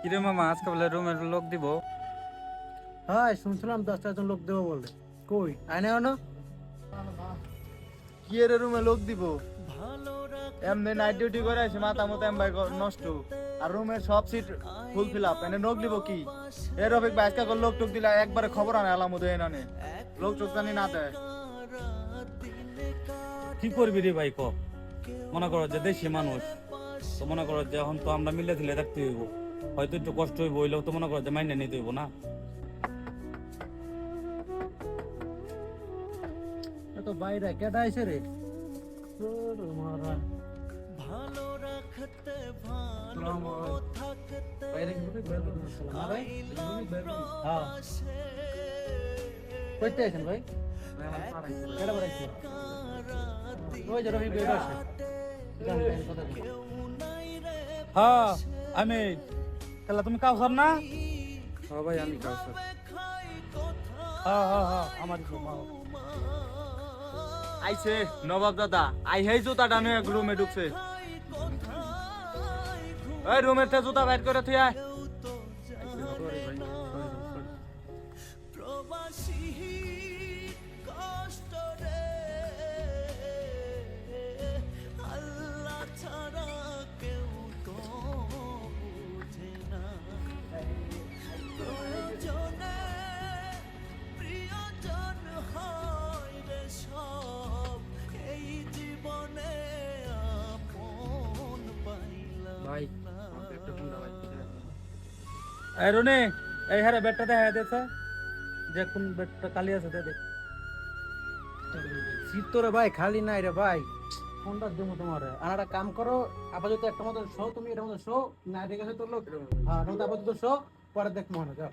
কিরে মামা আজকে বলে রুমের লোক দিব? হ্যাঁ শুনছিলাম 10টা জন লোক দেবো বলে। কই আয় না এখনো? কি এর রুমে লোক দিব? এমনি নাইট ডিউটি করে আছে, মাথা মতো ভাই নষ্ট। আর রুমের সব সিট ফুল ফিল আপ, এনে লোক দিব কি? এর অফিক ভাই আজকে লোক টোক দিলে একবারে খবর আনে আলামো দেয় না নে। লোক টোক জানি না দেয়। কি করবি রে ভাই ক? মনে করো যে দেশি মানুষ, তো মনে করো যে এখন তো আমরা মিলে দিলে থাকতে হইব, হয়তো একটু কষ্ট হইব, হইলেও তো মনে করো যে মাইনে নিতে হইব না? এ তো বাইরে কেটা আইছে রে? তোর মারা বাইরে কি করে বের করতে না ভাই? হ্যাঁ কইতে আছেন ভাই? কেটা বাড়াইছে? ওই যে রবি বের আছে। জানেন কথা বল। হ্যাঁ আমি তাহলে তুমি কাউসার না? হ্যাঁ ভাই আমি কাউসার। হ্যাঁ হ্যাঁ হ্যাঁ আমার আইছে নবাব দাদা, আই হেই জুতাটা নিয়ে রুমে ঢুকছে। এই রুমের থেকে জুতা বাইর করে থুই আয়। ভাই এই রনি, এই হারে বেডটা দেখা যাচ্ছে যে কোন বেডটা খালি আছে দে। শীত তো রে ভাই খালি নাই রে ভাই। কোনটা দেবো তোমার? আর একটা কাম করো, আপাতত একটা মতো শো, তুমি এটার মতো শো না দেখে তোর লোক। হ্যাঁ আপাতত শো, পরে দেখ মনে যাও।